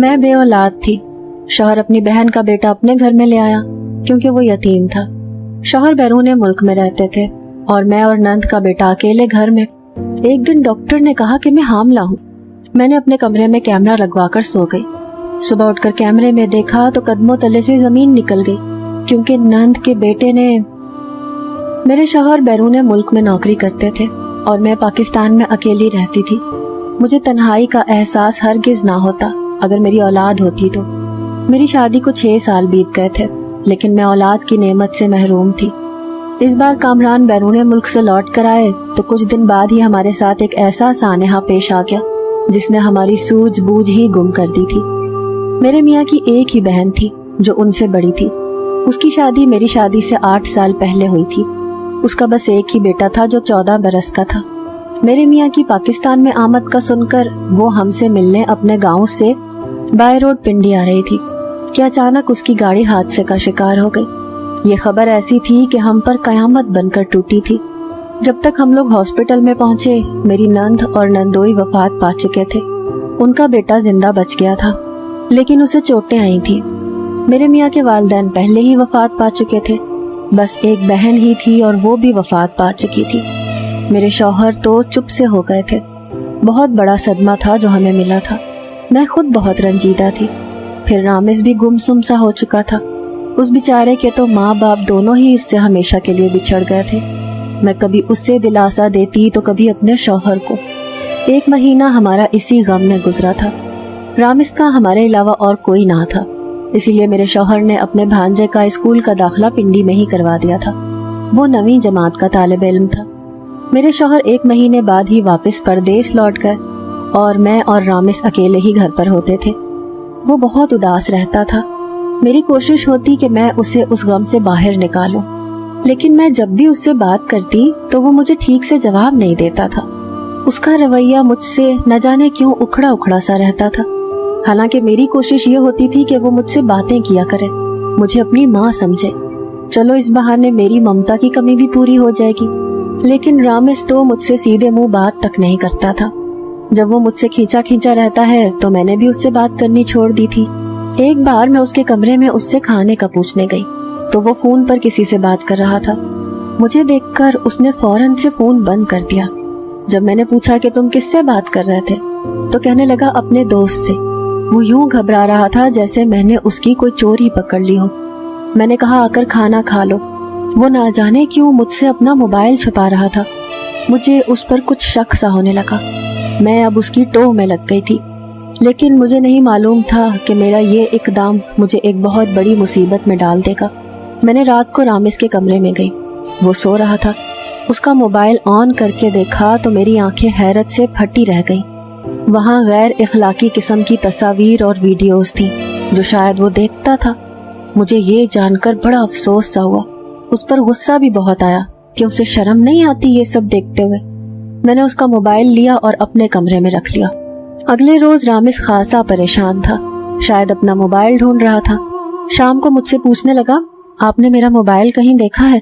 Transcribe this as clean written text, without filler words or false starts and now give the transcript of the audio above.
मैं बे औलाद थी। शौहर अपनी बहन का बेटा अपने घर में ले आया क्योंकि वो यतीम था। शौहर बैरून मुल्क में रहते थे और मैं और नंद का बेटा अकेले घर में। एक दिन डॉक्टर ने कहा कि मैं हामला हूँ। मैंने अपने कमरे में कैमरा लगवाकर सो गई। सुबह उठकर कैमरे में देखा तो कदमों तले से जमीन निकल गई क्योंकि नंद के बेटे ने। मेरे शौहर बैरून मुल्क में नौकरी करते थे और मैं पाकिस्तान में अकेली रहती थी। मुझे तन्हाई का एहसास हरगिज ना होता अगर मेरी औलाद होती तो। मेरी शादी को 6 साल बीत गए थे, लेकिन मैं औलाद की नेमत से महरूम थी। इस बार कामरान बैरून मुल्क से लौट कर आए तो कुछ दिन बाद ही हमारे साथ एक ऐसा सानेहा पेश आ गया जिसने हमारी सूझबूझ ही गुम कर दी थी। मेरे मियाँ की एक ही बहन थी जो उनसे बड़ी थी। उसकी शादी मेरी शादी से 8 साल पहले हुई थी। उसका बस एक ही बेटा था जो 14 बरस का था। मेरे मियाँ की पाकिस्तान में आमद का सुनकर वो हमसे मिलने अपने गांव से बाय रोड पिंडी आ रही थी कि अचानक उसकी गाड़ी हादसे का शिकार हो गई। ये खबर ऐसी थी कि हम पर कयामत बनकर टूटी थी। जब तक हम लोग हॉस्पिटल में पहुंचे, मेरी नंद और नंदोई वफात पा चुके थे। उनका बेटा जिंदा बच गया था, लेकिन उसे चोटें आई थी। मेरे मियाँ के वालिदैन पहले ही वफात पा चुके थे। बस एक बहन ही थी और वो भी वफात पा चुकी थी। मेरे शौहर तो चुप से हो गए थे। बहुत बड़ा सदमा था जो हमें मिला था। मैं खुद बहुत रंजीदा थी। फिर रामिस भी गुमसुम सा हो चुका था। उस बेचारे के तो माँ बाप दोनों ही उससे हमेशा के लिए बिछड़ गए थे। मैं कभी उससे दिलासा देती तो कभी अपने शौहर को। 1 महीना हमारा इसी गम में गुजरा था। रामिस का हमारे अलावा और कोई ना था, इसीलिए मेरे शौहर ने अपने भांजे का स्कूल का दाखिला पिंडी में ही करवा दिया था। वो 9वीं जमात का तालिब इल्म था। मेरे शौहर 1 महीने बाद ही वापस परदेश लौट गए और मैं और रामिस अकेले ही घर पर होते थे। वो बहुत उदास रहता था। मेरी कोशिश होती कि मैं उसे उस गम से बाहर निकालूं, लेकिन मैं जब भी उससे बात करती तो वो मुझे ठीक से जवाब नहीं देता था। उसका रवैया मुझसे न जाने क्यों उखड़ा उखड़ा सा रहता था। हालांकि मेरी कोशिश ये होती थी कि वो मुझसे बातें किया करे, मुझे अपनी माँ समझे। चलो इस बहाने मेरी ममता की कमी भी पूरी हो जाएगी। लेकिन रामिस तो मुझसे सीधे मुंह बात तक नहीं करता था। जब वो मुझसे खींचा खींचा रहता है तो मैंने भी उससे बात करनी छोड़ दी थी। एक बार मैं उसके कमरे में उससे खाने का पूछने गई तो वो फोन पर किसी से बात कर रहा था। मुझे देखकर उसने फौरन से फोन बंद कर दिया। जब मैंने पूछा कि तुम किससे बात कर रहे थे तो कहने लगा अपने दोस्त से। वो यूं घबरा रहा था जैसे मैंने उसकी कोई चोरी पकड़ ली हो। मैंने कहा आकर खाना खा लो। वो ना जाने क्यों मुझसे अपना मोबाइल छुपा रहा था। मुझे उस पर कुछ शक सा होने लगा। मैं अब उसकी टोह में लग गई थी, लेकिन मुझे नहीं मालूम था कि मेरा ये इकदाम मुझे एक बहुत बड़ी मुसीबत में डाल देगा। मैंने रात को रामिस के कमरे में गई। वो सो रहा था। उसका मोबाइल ऑन करके देखा तो मेरी आंखें हैरत से फटी रह गईं। वहाँ गैर इखलाकी किस्म की तस्वीर और वीडियोस थी जो शायद वो देखता था। मुझे ये जानकर बड़ा अफसोस सा हुआ। उस पर गुस्सा भी बहुत आया कि उसे शर्म नहीं आती ये सब देखते हुए। मैंने उसका मोबाइल लिया और अपने कमरे में रख लिया। अगले रोज रामिस खासा परेशान था, शायद अपना मोबाइल ढूंढ रहा था। शाम को मुझसे पूछने लगा, आपने मेरा मोबाइल कहीं देखा है?